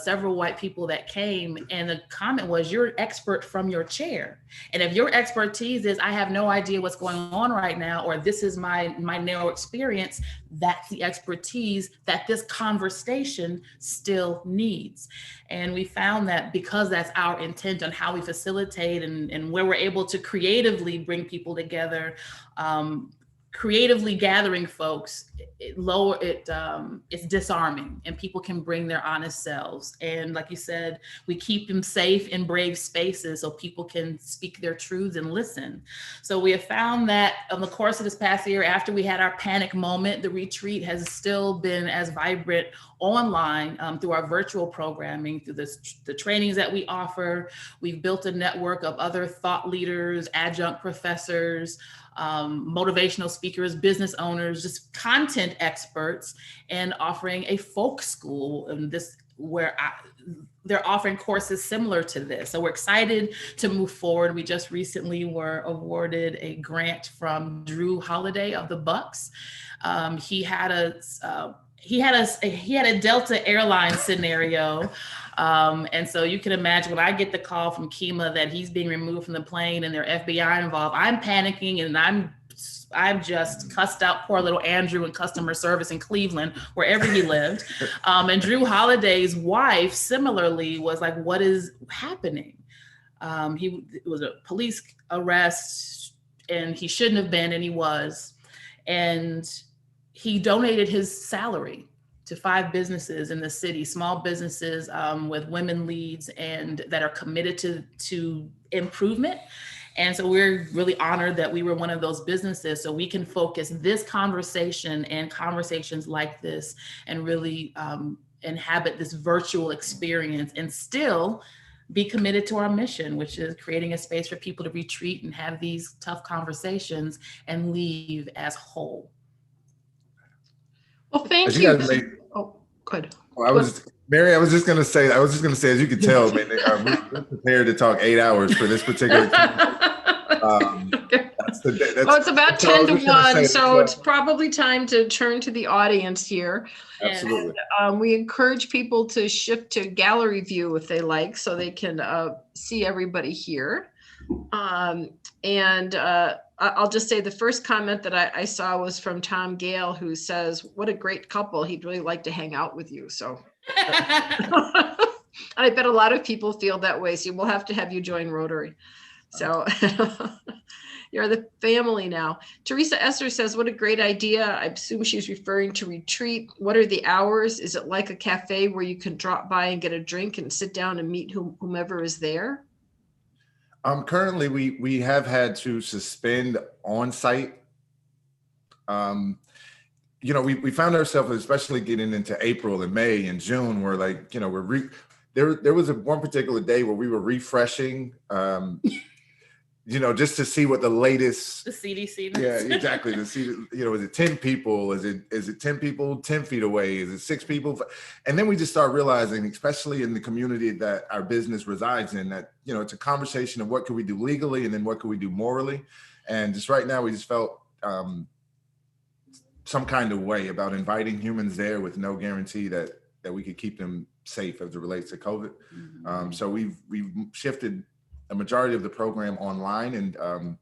several white people that came, and the comment was, you're an expert from your chair. And if your expertise is, I have no idea what's going on right now, or this is my narrow experience, that's the expertise that this conversation still needs. And we found that because that's our intent on how we facilitate and where we're able to creatively bring people together, creatively gathering folks, it's disarming, and people can bring their honest selves. And like you said, we keep them safe in brave spaces so people can speak their truths and listen. So we have found that in the course of this past year, after we had our panic moment, the retreat has still been as vibrant online through our virtual programming, through the trainings that we offer. We've built a network of other thought leaders, adjunct professors, motivational speakers, business owners, just content experts, and offering a folk school they're offering courses similar to this. So we're excited to move forward. We just recently were awarded a grant from Drew Holiday of the Bucks. He had a Delta Airlines scenario. And so you can imagine when I get the call from Kima that he's being removed from the plane and their FBI involved, I'm panicking, and I've just cussed out poor little Andrew in customer service in Cleveland, wherever he lived. And Drew Holiday's wife similarly was like, what is happening? It was a police arrest, and he shouldn't have been, and he was. And he donated his salary to 5 businesses in the city, small businesses with women leads and that are committed to improvement. And so we're really honored that we were one of those businesses, so we can focus this conversation and conversations like this and really inhabit this virtual experience and still be committed to our mission, which is creating a space for people to retreat and have these tough conversations and leave as whole. Well, thank you. Oh, good. Well, Mary, I was just going to say, as you can tell, man, we're prepared to talk 8 hours for this particular well, it's about 10 to 1, so it's probably time to turn to the audience here. Absolutely. And we encourage people to shift to gallery view if they like, so they can see everybody here. I'll just say the first comment that I saw was from Tom Gale, who says, what a great couple. He'd really like to hang out with you. So I bet a lot of people feel that way. So we'll have to have you join Rotary. So you're the family now. Teresa Esser says, what a great idea. I assume she's referring to retreat. What are the hours? Is it like a cafe where you can drop by and get a drink and sit down and meet whomever is there? Currently, we have had to suspend on-site. We found ourselves, especially getting into April and May and June, where there was one particular day where we were refreshing, just to see what the latest. The CDC. Yeah, exactly. To see, is it 10 people? Is it 10 people 10 feet away? Is it 6 people? And then we just start realizing, especially in the community that our business resides in, that, it's a conversation of what can we do legally and then what can we do morally. And just right now, we just felt some kind of way about inviting humans there with no guarantee that we could keep them safe as it relates to COVID. So we've shifted a majority of the program online, and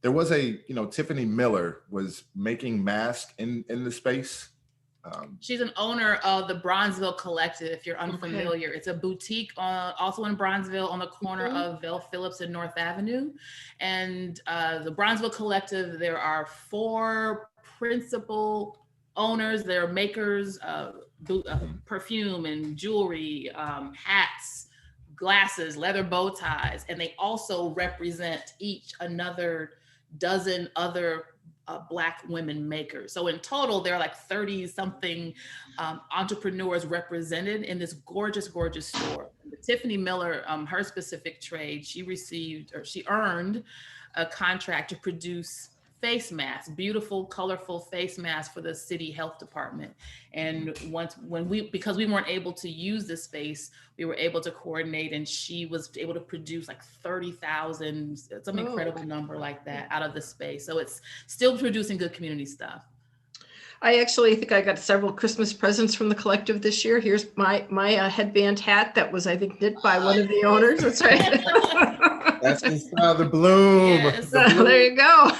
there was Tiffany Miller was making masks in the space. She's an owner of the Bronzeville Collective, if you're unfamiliar. Okay. It's a boutique also in Bronzeville on the corner of Bell Phillips and North Avenue. And the Bronzeville Collective, there are 4 principal owners. They're makers of perfume and jewelry, hats, glasses, leather bow ties, and they also represent each another dozen other Black women makers. So in total, there are like 30 something entrepreneurs represented in this gorgeous, gorgeous store. Tiffany Miller, her specific trade, she earned a contract to produce face masks, beautiful, colorful face masks for the city health department. And because we weren't able to use this space, we were able to coordinate, and she was able to produce like 30,000, some incredible number like that out of the space. So it's still producing good community stuff. I actually think I got several Christmas presents from the collective this year. Here's my headband hat that was, I think, knit by one of the owners. That's right. That's the bloom. Yes. There you go.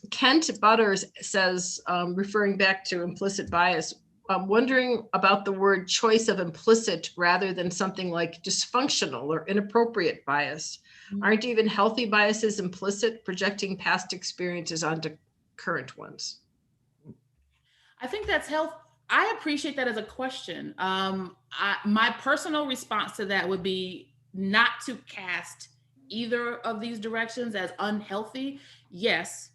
Kent Butters says, referring back to implicit bias, I'm wondering about the word choice of implicit rather than something like dysfunctional or inappropriate bias. Aren't even healthy biases implicit, projecting past experiences onto current ones? I think that's health. I appreciate that as a question. My personal response to that would be not to cast either of these directions as unhealthy. Yes,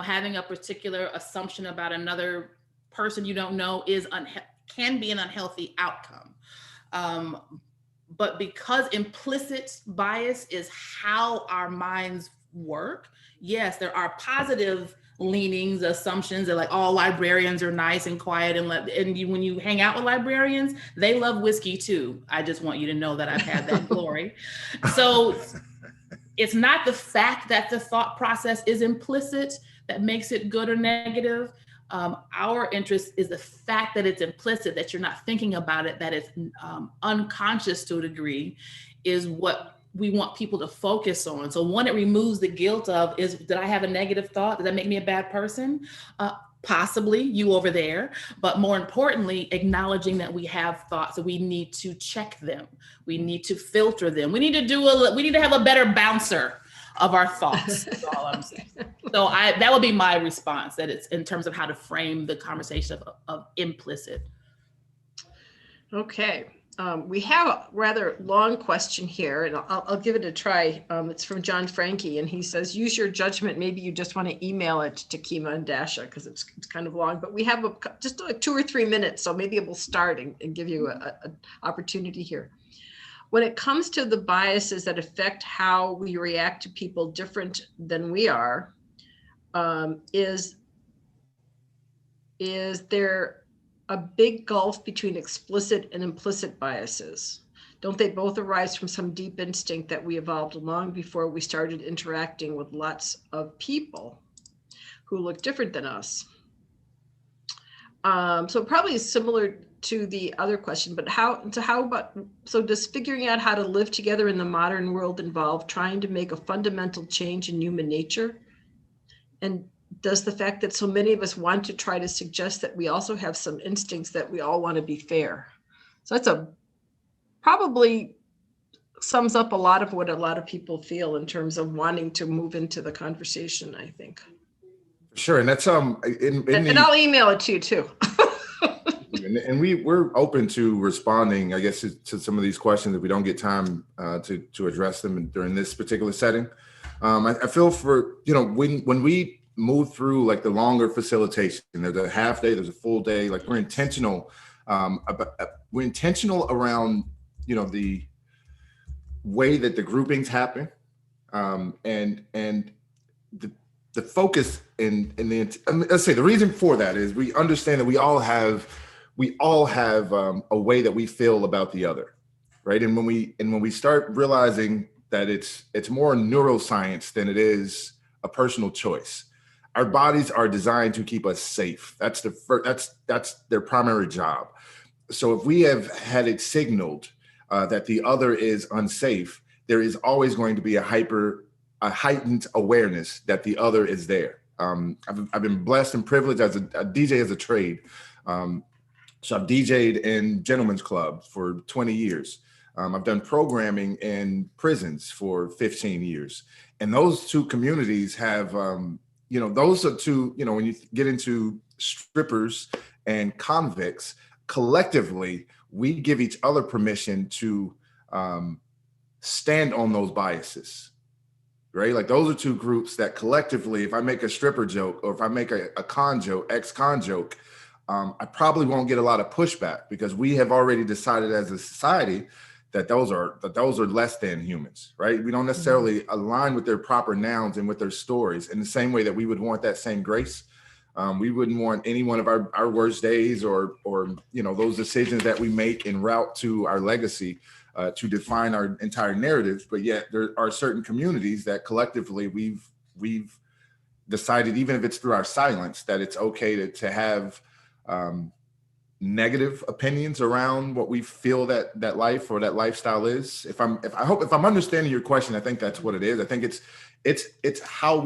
having a particular assumption about another person you don't know can be an unhealthy outcome. But because implicit bias is how our minds work, yes, there are positive leanings, assumptions that like all librarians are nice and quiet, and when you hang out with librarians, they love whiskey too. I just want you to know that I've had that glory. So it's not the fact that the thought process is implicit that makes it good or negative. Our interest is the fact that it's implicit, that you're not thinking about it, that it's unconscious to a degree, is what we want people to focus on. So one, it removes the guilt of, did I have a negative thought? Does that make me a bad person? Possibly, you over there. But more importantly, acknowledging that we have thoughts, that we need to check them. We need to filter them. We need to have a better bouncer of our thoughts. That's all I'm saying. So that would be my response, that it's in terms of how to frame the conversation of implicit. Okay. We have a rather long question here, and I'll give it a try. It's from John Frankie, and he says, use your judgment. Maybe you just want to email it to Kima and Dasha because it's kind of long, but we have just like 2 or 3 minutes, so maybe we'll start and give you an opportunity here. When it comes to the biases that affect how we react to people different than we are, is there a big gulf between explicit and implicit biases? Don't they both arise from some deep instinct that we evolved long before we started interacting with lots of people who look different than us? So probably similar to the other question, but does figuring out how to live together in the modern world involve trying to make a fundamental change in human nature? And does the fact that so many of us want to try to suggest that we also have some instincts that we all want to be fair? So that's probably sums up a lot of what a lot of people feel in terms of wanting to move into the conversation, I think. Sure, and that's and I'll email it to you too. And we're open to responding, I guess, to some of these questions if we don't get time to address them during this particular setting. I feel for, when we move through like the longer facilitation, there's a half day, there's a full day, like we're intentional around, the way that the groupings happen, and the focus let's say the reason for that is we understand that we all have a way that we feel about the other, right? And when we start realizing that it's more neuroscience than it is a personal choice. Our bodies are designed to keep us safe. That's their primary job. So if we have had it signaled that the other is unsafe, there is always going to be a heightened awareness that the other is there. I've been blessed and privileged as a DJ as a trade. So I've DJ'd in gentlemen's clubs for 20 years. I've done programming in prisons for 15 years. And those two communities have, those are two, when you get into strippers and convicts, collectively, we give each other permission to stand on those biases, right? Like those are two groups that collectively, if I make a stripper joke or if I make a ex-con joke, I probably won't get a lot of pushback because we have already decided as a society that those are less than humans, right? We don't necessarily align with their proper nouns and with their stories in the same way that we would want that same grace. We wouldn't want any one of our worst days or those decisions that we make en route to our legacy to define our entire narrative. But yet there are certain communities that collectively we've decided, even if it's through our silence, that it's okay to have negative opinions around what we feel that life or that lifestyle is. If I'm understanding your question, I think that's what it is. I think it's how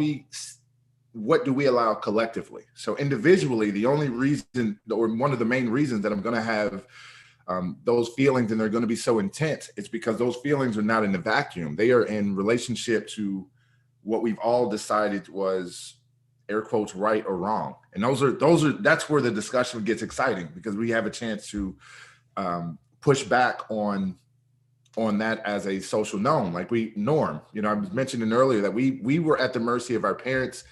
what do we allow collectively? So individually, the only reason or one of the main reasons that I'm going to have those feelings and they're going to be so intense, it's because those feelings are not in a vacuum. They are in relationship to what we've all decided was, air quotes, right or wrong. And that's where the discussion gets exciting because we have a chance to push back on that as a social norm. I was mentioning earlier that we were at the mercy of our parents'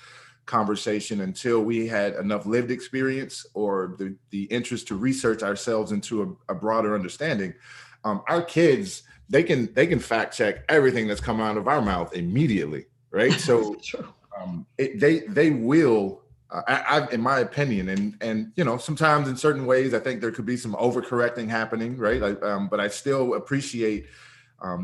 conversation until we had enough lived experience or the interest to research ourselves into a broader understanding. Our kids, they can fact check everything that's coming out of our mouth immediately, right? So they will, in my opinion, and sometimes in certain ways, I think there could be some overcorrecting happening, right? But I still appreciate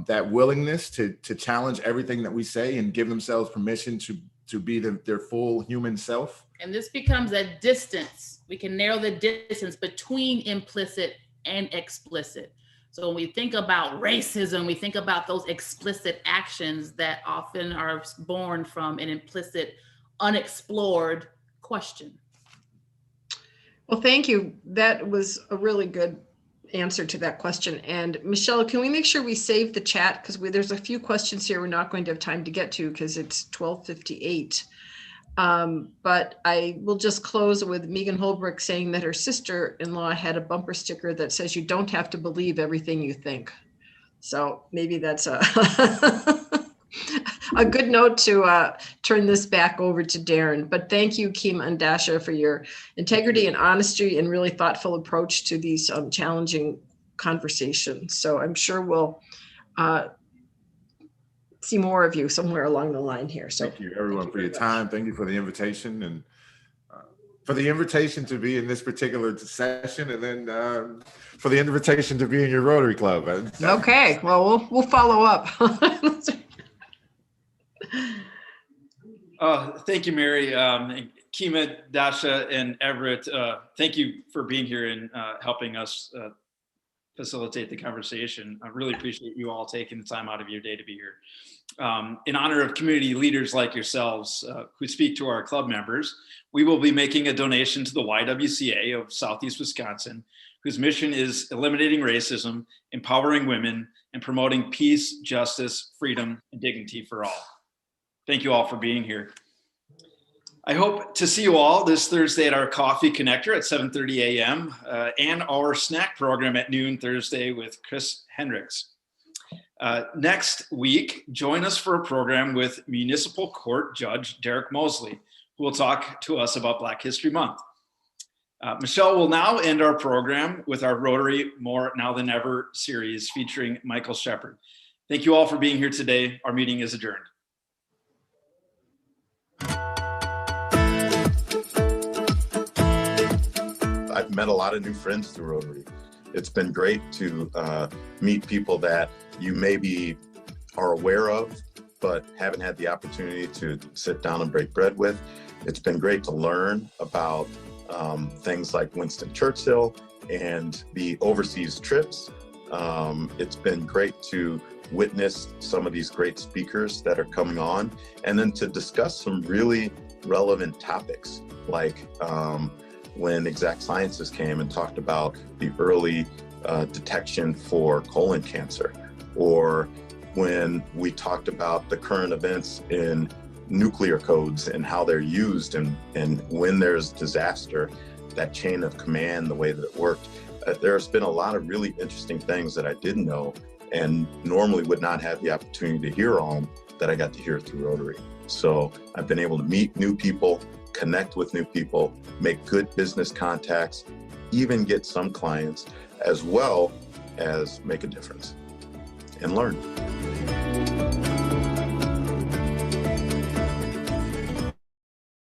that willingness to challenge everything that we say and give themselves permission to be their full human self. And this becomes a distance. We can narrow the distance between implicit and explicit. So when we think about racism, we think about those explicit actions that often are born from an implicit, unexplored question. Well, thank you. That was a really good answer to that question. And Michelle, can we make sure we save the chat? Because there's a few questions here we're not going to have time to get to because it's 12:58. But I will just close with Megan Holbrook saying that her sister-in-law had a bumper sticker that says, "You don't have to believe everything you think." So maybe that's a good note to turn this back over to Darren. But thank you, Kima Dasha, for your integrity and honesty and really thoughtful approach to these challenging conversations. So I'm sure we'll see more of you somewhere along the line here. So thank you everyone for your time. Thank you for the invitation and for the invitation to be in this particular session, and then for the invitation to be in your Rotary Club. Okay, well, we'll follow up. Thank you, Mary. Kima, Dasha, and Everett, thank you for being here and helping us facilitate the conversation. I really appreciate you all taking the time out of your day to be here. In honor of community leaders like yourselves who speak to our club members, we will be making a donation to the YWCA of Southeast Wisconsin, whose mission is eliminating racism, empowering women, and promoting peace, justice, freedom, and dignity for all. Thank you all for being here. I hope to see you all this Thursday at our Coffee Connector at 7:30 a.m. And our snack program at noon Thursday with Chris Hendricks. Next week, join us for a program with Municipal Court Judge Derek Mosley, who will talk to us about Black History Month. Michelle will now end our program with our Rotary More Now Than Ever series featuring Michael Shepard. Thank you all for being here today. Our meeting is adjourned. I've met a lot of new friends through Rotary. It's been great to meet people that you maybe are aware of, but haven't had the opportunity to sit down and break bread with. It's been great to learn about things like Winston Churchill and the overseas trips. It's been great to witness some of these great speakers that are coming on, and then to discuss some really relevant topics, like when Exact Sciences came and talked about the early detection for colon cancer, or when we talked about the current events in nuclear codes and how they're used, and when there's disaster, that chain of command, the way that it worked. There's been a lot of really interesting things that I didn't know and normally would not have the opportunity to hear on, that I got to hear through Rotary. So I've been able to meet new people, connect with new people, make good business contacts, even get some clients, as well as make a difference and learn.